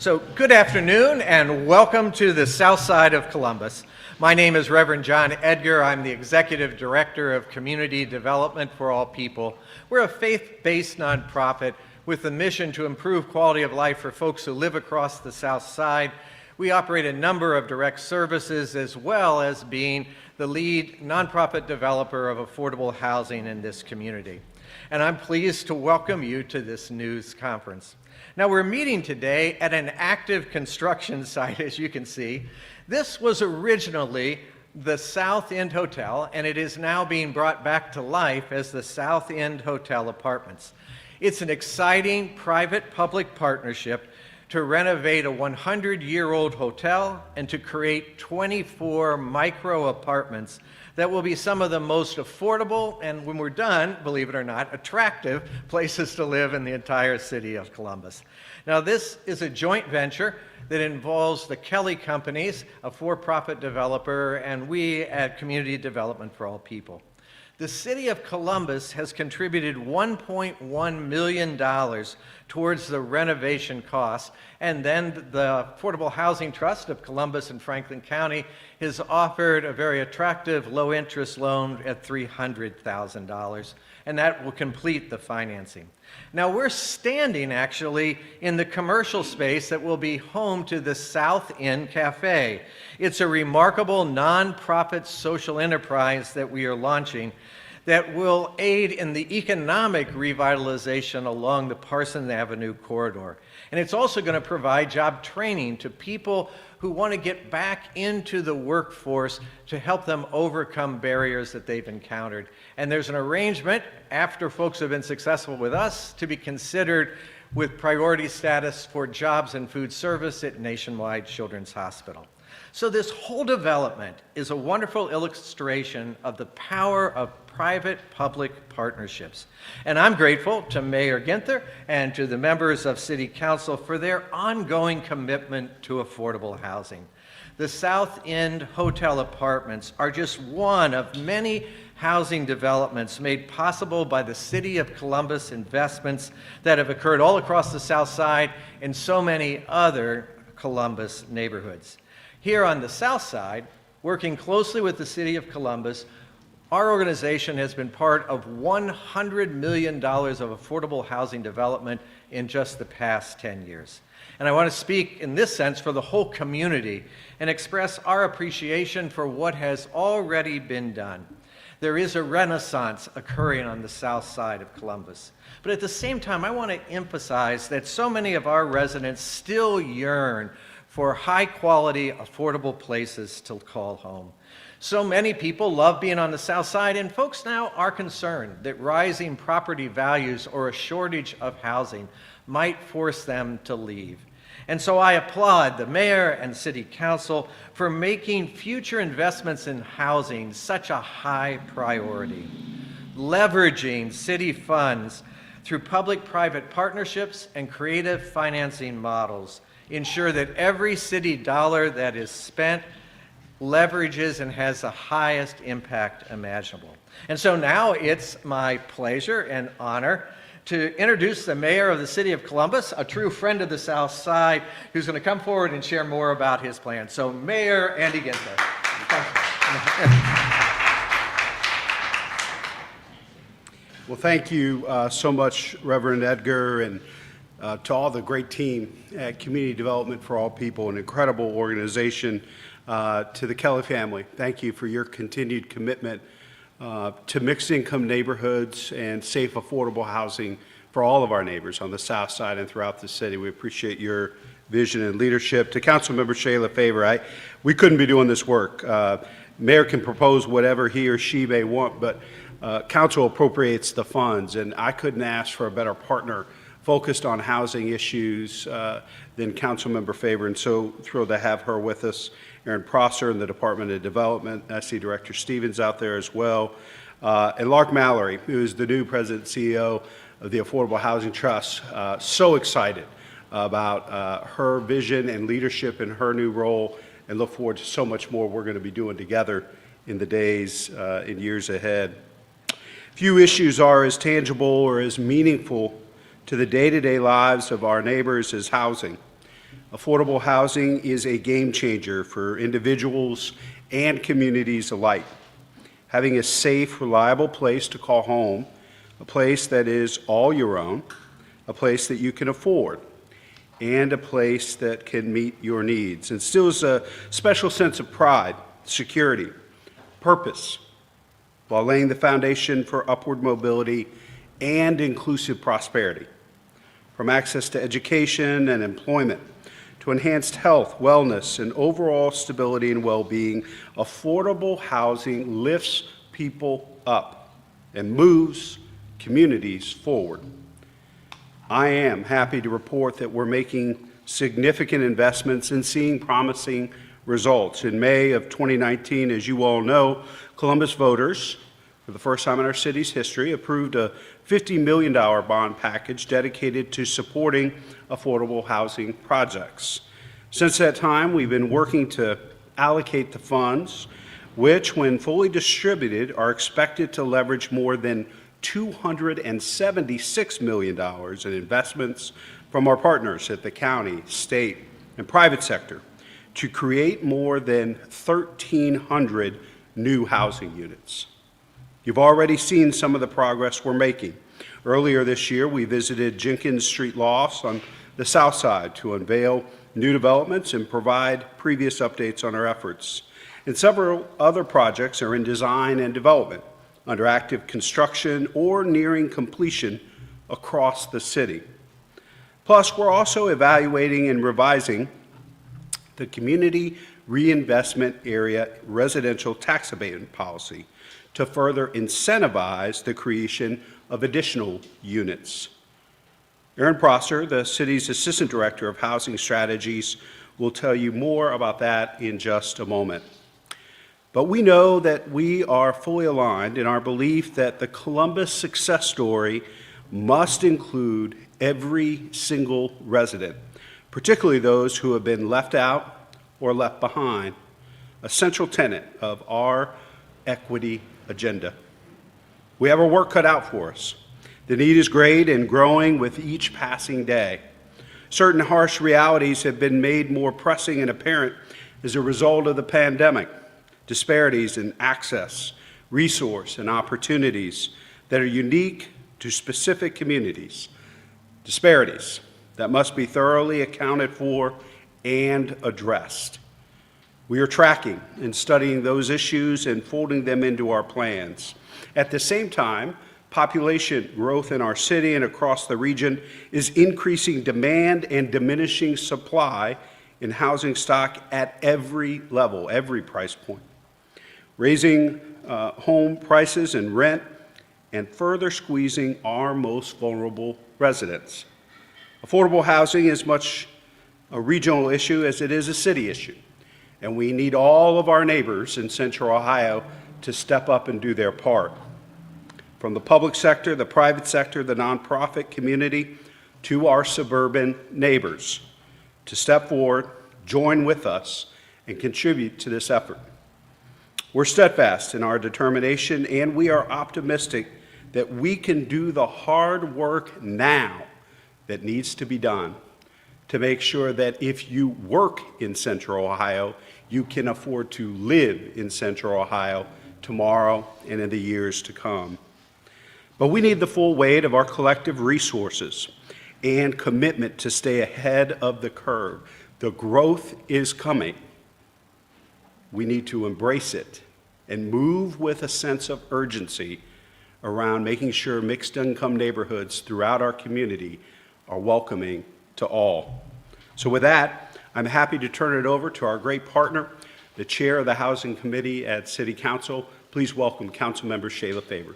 So good afternoon and welcome to the South Side of Columbus. My name is Reverend John Edgar. I'm the Executive Director of Community Development for All People. We're a faith-based nonprofit with the mission to improve quality of life for folks who live across the South Side. We operate a number of direct services as well as being the lead nonprofit developer of affordable housing in this community. And I'm pleased to welcome you to this news conference. Now, we're meeting today at an active construction site, as you can see. This was originally the South End Hotel, and it is now being brought back to life as the South End Hotel Apartments. It's an exciting private-public partnership to renovate a 100-year-old hotel and to create 24 micro apartments that will be some of the most affordable and, when we're done, believe it or not, attractive places to live in the entire city of Columbus. Now, this is a joint venture that involves the Kelly Companies, a for-profit developer, and we at Community Development for All People. The city of Columbus has contributed $1.1 million towards the renovation costs, and then the Affordable Housing Trust of Columbus and Franklin County has offered a very attractive low-interest loan at $300,000, and that will complete the financing. Now, we're standing actually in the commercial space that will be home to the South End Cafe. It's a remarkable nonprofit social enterprise that we are launching that will aid in the economic revitalization along the Parsons Avenue corridor. And it's also going to provide job training to people who want to get back into the workforce to help them overcome barriers that they've encountered. And there's an arrangement, after folks have been successful with us, to be considered with priority status for jobs in food service at Nationwide Children's Hospital. So this whole development is a wonderful illustration of the power of private-public partnerships. And I'm grateful to Mayor Ginther and to the members of City Council for their ongoing commitment to affordable housing. The South End Hotel Apartments are just one of many housing developments made possible by the City of Columbus investments that have occurred all across the South Side and so many other Columbus neighborhoods. Here on the South Side, working closely with the City of Columbus, our organization has been part of $100 million of affordable housing development in just the past 10 years. And I want to speak in this sense for the whole community and express our appreciation for what has already been done. There is a renaissance occurring on the South Side of Columbus. But at the same time, I want to emphasize that so many of our residents still yearn for high-quality, affordable places to call home. So many people love being on the South Side, and folks now are concerned that rising property values or a shortage of housing might force them to leave. And so I applaud the mayor and city council for making future investments in housing such a high priority. Leveraging city funds through public-private partnerships and creative financing models ensure that every city dollar that is spent leverages and has the highest impact imaginable. And so now it's my pleasure and honor to introduce the mayor of the city of Columbus, a true friend of the South Side, who's going to come forward and share more about his plan. So Mayor Andy Ginther. Well, thank you so much, Reverend Edgar, and to all the great team at Community Development for All People, an incredible organization. To the Kelly family, thank you for your continued commitment to mixed-income neighborhoods and safe, affordable housing for all of our neighbors on the South Side and throughout the city. We appreciate your vision and leadership. To Councilmember Shayla Favor, we couldn't be doing this work. Mayor can propose whatever he or she may want, but Council appropriates the funds, and I couldn't ask for a better partner focused on housing issues than Councilmember Favor, and so thrilled to have her with us. Aaron Prosser in the Department of Development. I see Director Stevens out there as well. And Lark Mallory, who is the new President and CEO of the Affordable Housing Trust. So excited about her vision and leadership in her new role, and look forward to so much more we're going to be doing together in the days and years ahead. Few issues are as tangible or as meaningful to the day-to-day lives of our neighbors as housing. Affordable housing is a game changer for individuals and communities alike. Having a safe, reliable place to call home, a place that is all your own, a place that you can afford, and a place that can meet your needs, instills a special sense of pride, security, purpose, while laying the foundation for upward mobility and inclusive prosperity. From access to education and employment, to enhanced health, wellness, and overall stability and well-being, affordable housing lifts people up and moves communities forward. I am happy to report that we're making significant investments and seeing promising results. In May of 2019, as you all know, Columbus voters, for the first time in our city's history, approved a $50 million bond package dedicated to supporting affordable housing projects. Since that time, we've been working to allocate the funds, which, when fully distributed, are expected to leverage more than $276 million in investments from our partners at the county, state, and private sector to create more than 1,300 new housing units. You've already seen some of the progress we're making. Earlier this year, we visited Jenkins Street Lofts on the south side to unveil new developments and provide previous updates on our efforts. And several other projects are in design and development, under active construction or nearing completion across the city. Plus, we're also evaluating and revising the Community Reinvestment Area residential tax abatement policy to further incentivize the creation of additional units. Aaron Prosser, the city's Assistant Director of Housing Strategies, will tell you more about that in just a moment. But we know that we are fully aligned in our belief that the Columbus success story must include every single resident, particularly those who have been left out or left behind, a central tenet of our equity agenda. We have our work cut out for us. The need is great and growing with each passing day. Certain harsh realities have been made more pressing and apparent as a result of the pandemic. Disparities in access, resource, and opportunities that are unique to specific communities. Disparities that must be thoroughly accounted for and addressed. We are tracking and studying those issues and folding them into our plans. At the same time, population growth in our city and across the region is increasing demand and diminishing supply in housing stock at every level, every price point, raising home prices and rent, and further squeezing our most vulnerable residents. Affordable housing is much a regional issue as it is a city issue, and we need all of our neighbors in Central Ohio to step up and do their part. From the public sector, the private sector, the nonprofit community, to our suburban neighbors, to step forward, join with us, and contribute to this effort. We're steadfast in our determination, and we are optimistic that we can do the hard work now that needs to be done to make sure that if you work in Central Ohio, you can afford to live in Central Ohio tomorrow and in the years to come. But we need the full weight of our collective resources and commitment to stay ahead of the curve. The growth is coming. We need to embrace it and move with a sense of urgency around making sure mixed-income neighborhoods throughout our community are welcoming to all. So with that, I'm happy to turn it over to our great partner, the Chair of the Housing Committee at City Council. Please welcome Councilmember Shayla Faber.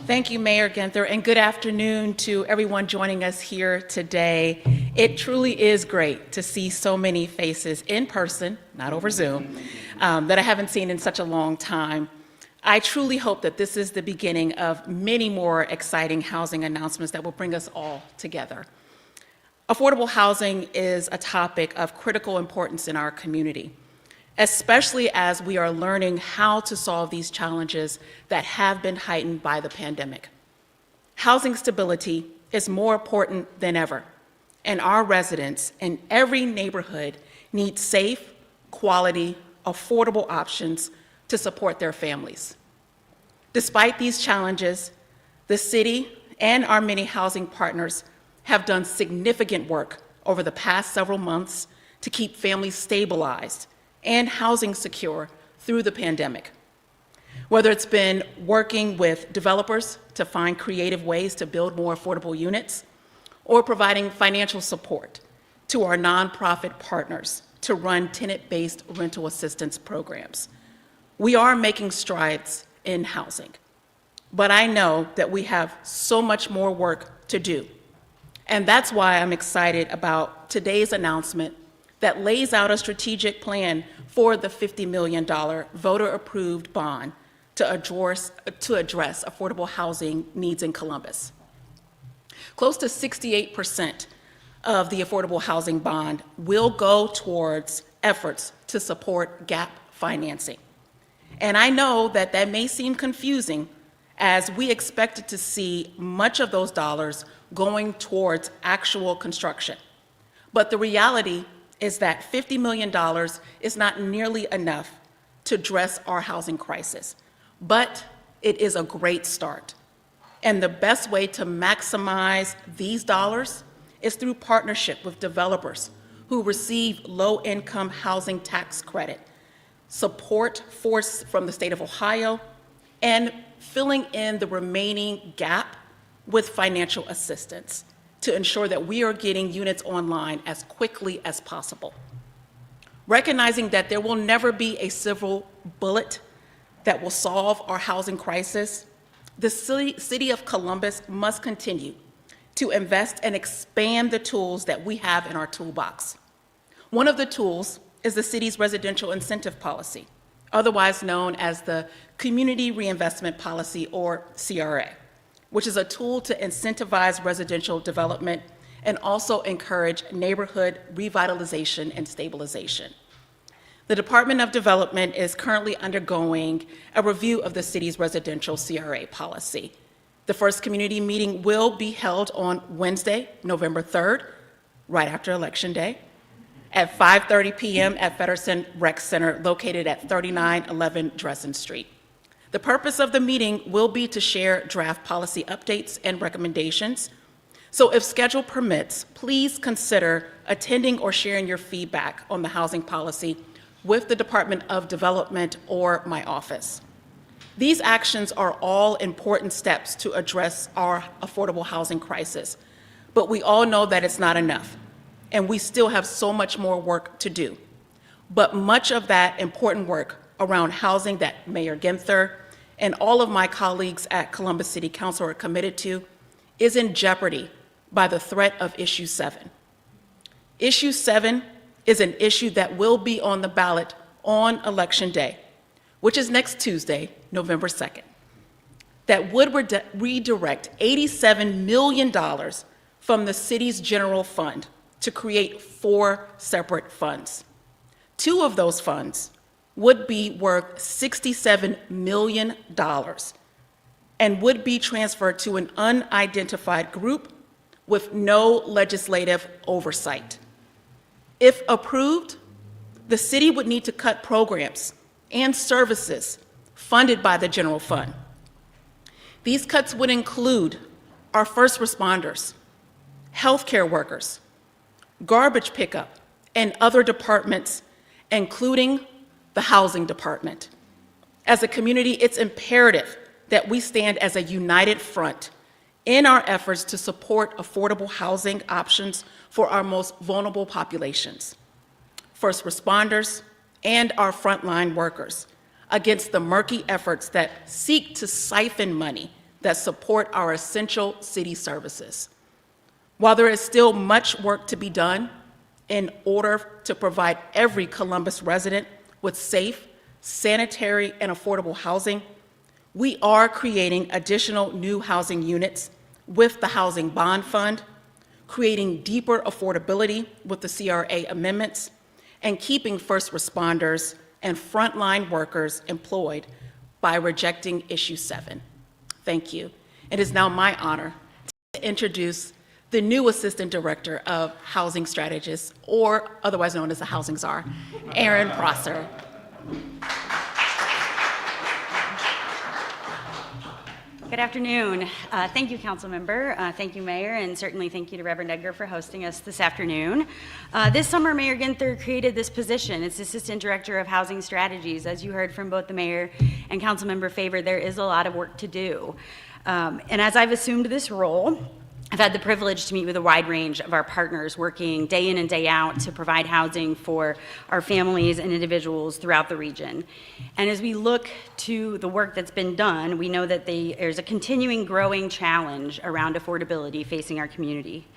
Thank you, Mayor Ginther, and good afternoon to everyone joining us here today. It truly is great to see so many faces in person, not over Zoom, that I haven't seen in such a long time. I truly hope that this is the beginning of many more exciting housing announcements that will bring us all together. Affordable housing is a topic of critical importance in our community, especially as we are learning how to solve these challenges that have been heightened by the pandemic. Housing stability is more important than ever, and our residents in every neighborhood need safe, quality, affordable options to support their families. Despite these challenges, the city and our many housing partners have done significant work over the past several months to keep families stabilized and housing secure through the pandemic. Whether it's been working with developers to find creative ways to build more affordable units, or providing financial support to our nonprofit partners to run tenant-based rental assistance programs. We are making strides in housing, but I know that we have so much more work to do. And that's why I'm excited about today's announcement that lays out a strategic plan for the $50 million voter-approved bond to address affordable housing needs in Columbus. Close to 68% of the affordable housing bond will go towards efforts to support gap financing. And I know that that may seem confusing, as we expected to see much of those dollars going towards actual construction. But the reality is that $50 million is not nearly enough to address our housing crisis, but it is a great start. And the best way to maximize these dollars is through partnership with developers who receive low-income housing tax credit, support from the state of Ohio, and filling in the remaining gap with financial assistance to ensure that we are getting units online as quickly as possible. Recognizing that there will never be a silver bullet that will solve our housing crisis, the city of Columbus must continue to invest and expand the tools that we have in our toolbox. One of the tools is the city's residential incentive policy, otherwise known as the Community Reinvestment Policy, or CRA, which is a tool to incentivize residential development and also encourage neighborhood revitalization and stabilization. The Department of Development is currently undergoing a review of the city's residential CRA policy. The first community meeting will be held on Wednesday, November 3rd, right after Election Day, at 5:30 p.m. at Feddersen Rec Center, located at 3911 Dresden Street. The purpose of the meeting will be to share draft policy updates and recommendations. So if schedule permits, please consider attending or sharing your feedback on the housing policy with the Department of Development or my office. These actions are all important steps to address our affordable housing crisis, but we all know that it's not enough, and we still have so much more work to do. But much of that important work around housing that Mayor Ginther and all of my colleagues at Columbus City Council are committed to is in jeopardy by the threat of Issue 7. Issue 7 is an issue that will be on the ballot on Election Day, which is next Tuesday, November 2nd, that would redirect $87 million from the city's general fund to create 4 separate funds. 2 of those funds would be worth $67 million and would be transferred to an unidentified group with no legislative oversight. If approved, the city would need to cut programs and services funded by the general fund. These cuts would include our first responders, healthcare workers, garbage pickup, and other departments, including the housing department. As a community, it's imperative that we stand as a united front in our efforts to support affordable housing options for our most vulnerable populations, first responders, and our frontline workers, against the murky efforts that seek to siphon money that support our essential city services. While there is still much work to be done in order to provide every Columbus resident with safe, sanitary, and affordable housing, we are creating additional new housing units with the Housing Bond Fund, creating deeper affordability with the CRA amendments, and keeping first responders and frontline workers employed by rejecting Issue 7. Thank you. It is now my honor to introduce the new Assistant Director of Housing Strategies, or otherwise known as the Housing Czar, Aaron Prosser. Good afternoon. Thank you, Council Member. Thank you, Mayor, and certainly thank you to Reverend Edgar for hosting us this afternoon. This summer, Mayor Ginther created this position. It's Assistant Director of Housing Strategies. As you heard from both the Mayor and Council Member Favor, there is a lot of work to do. And as I've assumed this role, I've had the privilege to meet with a wide range of our partners working day in and day out to provide housing for our families and individuals throughout the region. And as we look to the work that's been done, we know that there's a continuing growing challenge around affordability facing our community.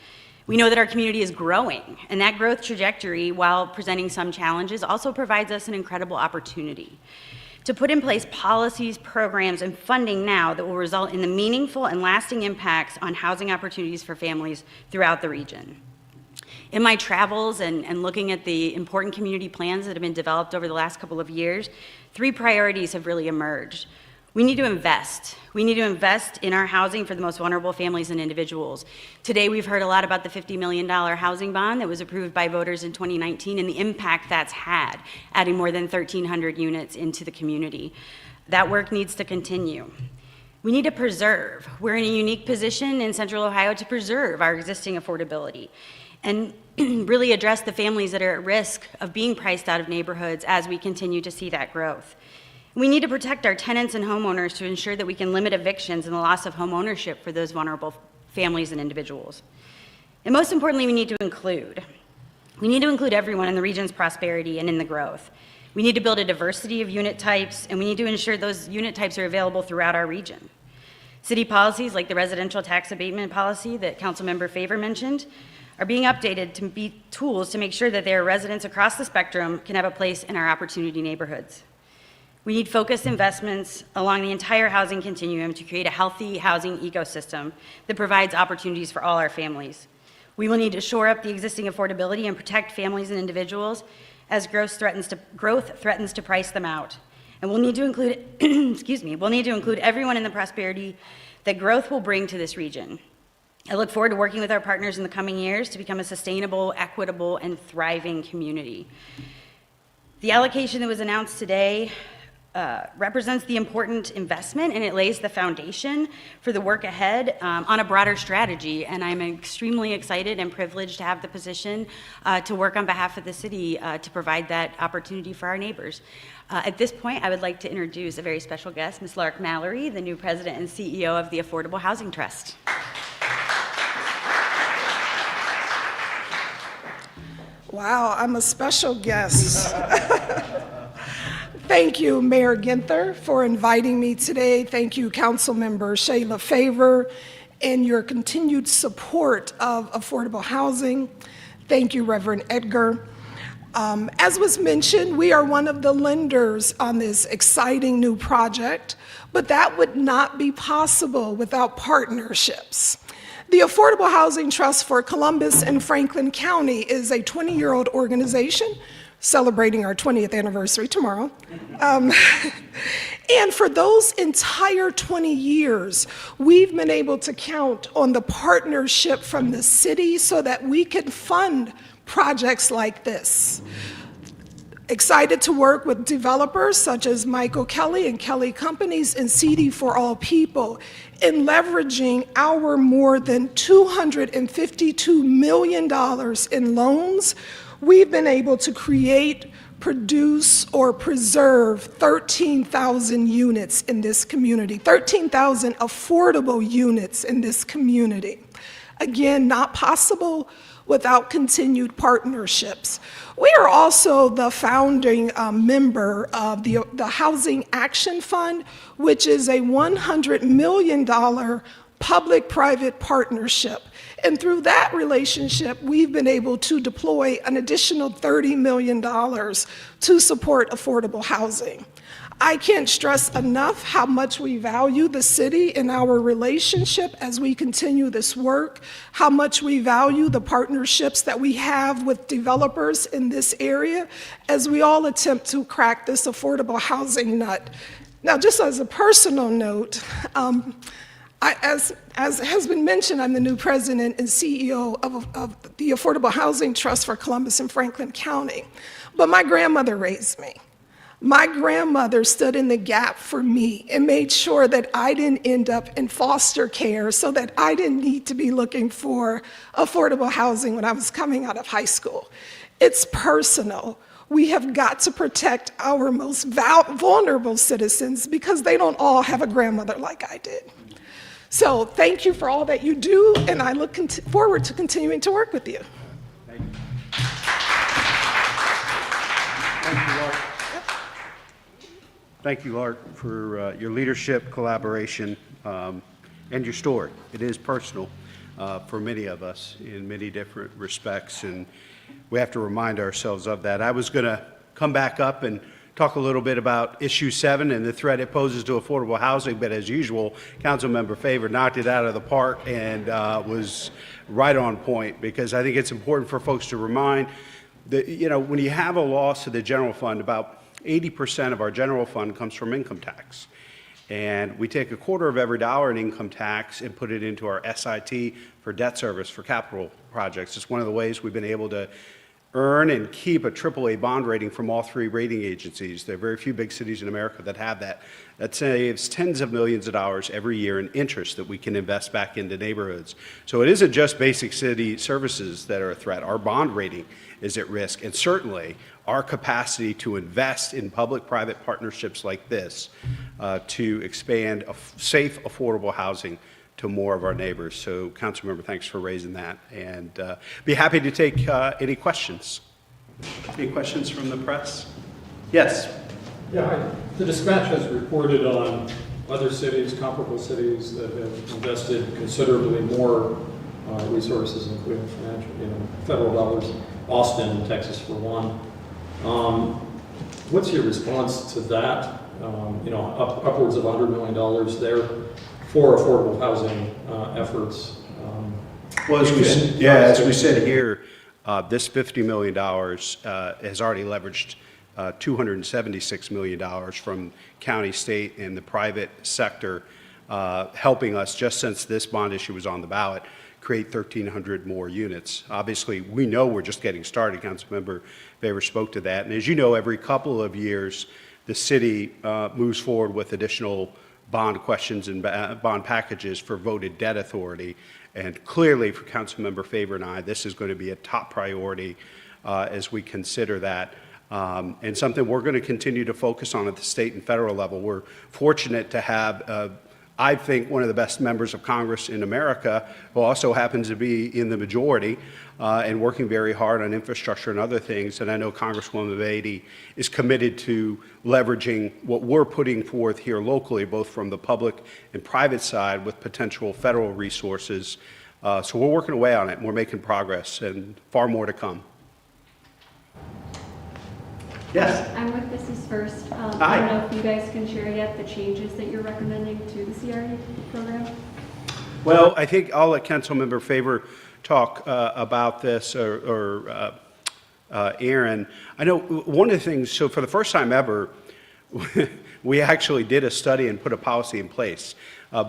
We know that our community is growing, and that growth trajectory, while presenting some challenges, also provides us an incredible opportunity to put in place policies, programs, and funding now that will result in the meaningful and lasting impacts on housing opportunities for families throughout the region. In my travels and looking at the important community plans that have been developed over the last couple of years, 3 priorities have really emerged. We need to invest. We need to invest in our housing for the most vulnerable families and individuals. Today, we've heard a lot about the $50 million housing bond that was approved by voters in 2019 and the impact that's had, adding more than 1,300 units into the community. That work needs to continue. We need to preserve. We're in a unique position in Central Ohio to preserve our existing affordability and really address the families that are at risk of being priced out of neighborhoods as we continue to see that growth. We need to protect our tenants and homeowners to ensure that we can limit evictions and the loss of home ownership for those vulnerable families and individuals. And most importantly, we need to include. We need to include everyone in the region's prosperity and in the growth. We need to build a diversity of unit types, and we need to ensure those unit types are available throughout our region. City policies like the residential tax abatement policy that Councilmember Favor mentioned are being updated to be tools to make sure that their residents across the spectrum can have a place in our opportunity neighborhoods. We need focused investments along the entire housing continuum to create a healthy housing ecosystem that provides opportunities for all our families. We will need to shore up the existing affordability and protect families and individuals as growth threatens to price them out. And we'll need to include, we'll need to include everyone in the prosperity that growth will bring to this region. I look forward to working with our partners in the coming years to become a sustainable, equitable, and thriving community. The allocation that was announced today represents the important investment, and it lays the foundation for the work ahead on a broader strategy. And I'm extremely excited and privileged to have the position to work on behalf of the city to provide that opportunity for our neighbors. At this point, I would like to introduce a very special guest, Ms. Lark Mallory, the new president and CEO of the Affordable Housing Trust. Wow, I'm a special guest. Thank you, Mayor Ginther, for inviting me today. Thank you, Councilmember Shayla Favor, and your continued support of affordable housing. Thank you, Reverend Edgar. As was mentioned, we are one of the lenders on this exciting new project, but that would not be possible without partnerships. The Affordable Housing Trust for Columbus and Franklin County is a 20-year-old organization celebrating our 20th anniversary tomorrow. And for those entire 20 years, we've been able to count on the partnership from the city so that we can fund projects like this. Excited to work with developers such as Michael Kelly and Kelly Companies and CD for All People in leveraging our more than $252 million in loans. We've been able to create, produce, or preserve 13,000 units in this community, 13,000 affordable units in this community. Again, not possible without continued partnerships. We are also the founding member of the Housing Action Fund, which is a $100 million public-private partnership. And through that relationship, we've been able to deploy an additional $30 million to support affordable housing. I can't stress enough how much we value the city and our relationship as we continue this work, how much we value the partnerships that we have with developers in this area as we all attempt to crack this affordable housing nut. Now, just as a personal note, As has been mentioned, I'm the new president and CEO of the Affordable Housing Trust for Columbus and Franklin County. But my grandmother raised me. My grandmother stood in the gap for me and made sure that I didn't end up in foster care so that I didn't need to be looking for affordable housing when I was coming out of high school. It's personal. We have got to protect our most vulnerable citizens because they don't all have a grandmother like I did. So thank you for all that you do, and I look forward to continuing to work with you. Thank you. Thank you, Lark. Thank you, Lark, for your leadership, collaboration, and your story. It is personal for many of us in many different respects, and we have to remind ourselves of that. I was going to come back up and talk a little bit about issue 7 and the threat it poses to affordable housing, but as usual, Councilmember Favor knocked it out of the park and was right on point, because I think it's important for folks to remind that, you know, when you have a loss to the general fund, about 80% of our general fund comes from income tax. And we take a quarter of every dollar in income tax and put it into our SIT for debt service for capital projects. It's one of the ways we've been able to earn and keep a AAA bond rating from all 3 rating agencies. There are very few big cities in America that have that. That saves tens of millions of dollars every year in interest that we can invest back into neighborhoods. So it isn't just basic city services that are a threat. Our bond rating is at risk, and certainly our capacity to invest in public-private partnerships like this to expand safe, affordable housing to more of our neighbors. So, Councilmember, thanks for raising that, and be happy to take any questions. Any questions from the press? Yes. Yeah, the Dispatch has reported on other cities, comparable cities, that have invested considerably more resources, including financial, federal dollars. Austin, Texas, for one. What's your response to that? Upwards of $100 million there for affordable housing efforts. Well, as we said here, this $50 million has already leveraged $276 million from county, state, and the private sector, helping us, just since this bond issue was on the ballot, create 1,300 more units. Obviously, we know we're just getting started. Councilmember Favor spoke to that. And as you know, every couple of years, the city moves forward with additional bond questions and bond packages for voted debt authority. And clearly, for Councilmember Favor and I, this is going to be a top priority as we consider that. And something we're going to continue to focus on at the state and federal level. We're fortunate to have I think one of the best members of Congress in America, who also happens to be in the majority and working very hard on infrastructure and other things. And I know Congresswoman Beatty is committed to leveraging what we're putting forth here locally, both from the public and private side, with potential federal resources. So we're working away on it, and we're making progress, and far more to come. Yes. I'm with Business First. Hi. I don't know if you guys can share yet the changes that you're recommending to the CRE program. Well, I think I'll let Councilmember Favor talk about this, or Aaron. I know one of the things, so for the first time ever, we actually did a study and put a policy in place.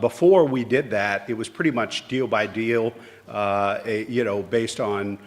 Before we did that, it was pretty much deal by deal, based on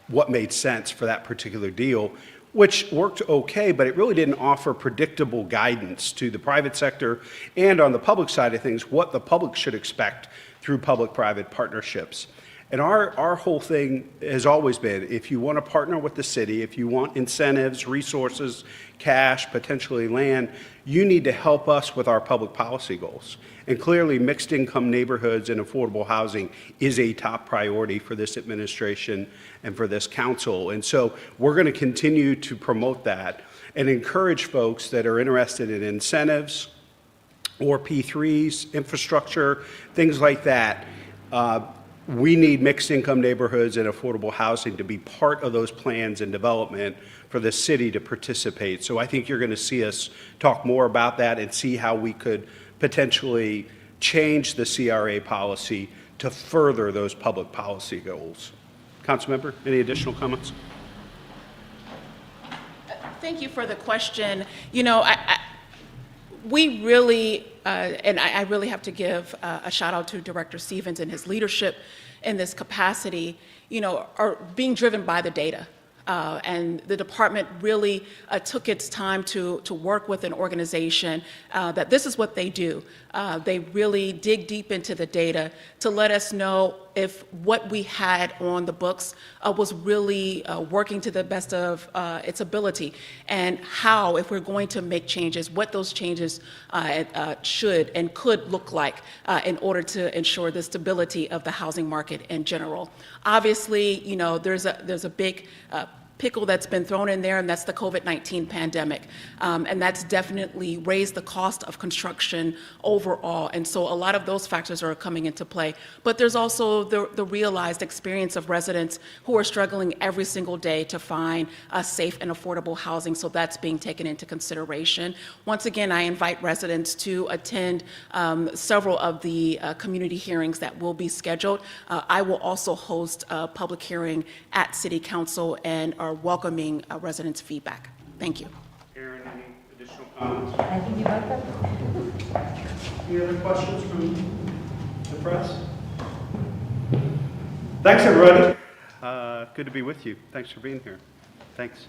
what made sense for that particular deal, which worked okay, but it really didn't offer predictable guidance to the private sector and on the public side of things, what the public should expect through public-private partnerships. And our whole thing has always been, if you want to partner with the city, if you want incentives, resources, cash, potentially land, you need to help us with our public policy goals. And clearly, mixed income neighborhoods and affordable housing is a top priority for this administration and for this council. And so we're going to continue to promote that and encourage folks that are interested in incentives or P3s, infrastructure, things like that. We need mixed income neighborhoods and affordable housing to be part of those plans and development for the city to participate. So I think you're going to see us talk more about that and see how we could potentially change the CRA policy to further those public policy goals. Councilmember, any additional comments? Thank you for the question. We really, and I really have to give a shout out to Director Stevens and his leadership in this capacity, are being driven by the data. And the department really took its time to work with an organization that this is what they do. They really dig deep into the data to let us know if what we had on the books was really working to the best of its ability, and how, if we're going to make changes, what those changes should and could look like in order to ensure the stability of the housing market in general. Obviously, there's a big pickle that's been thrown in there, and that's the COVID-19 pandemic. And that's definitely raised the cost of construction overall. And so a lot of those factors are coming into play. But there's also the realized experience of residents who are struggling every single day to find safe and affordable housing. So that's being taken into consideration. Once again, I invite residents to attend several of the community hearings that will be scheduled. I will also host a public hearing at City Council and are welcoming residents' feedback. Thank you. Aaron, any additional comments? I think you got that. Any other questions from the press? Thanks, everybody. Good to be with you. Thanks for being here. Thanks.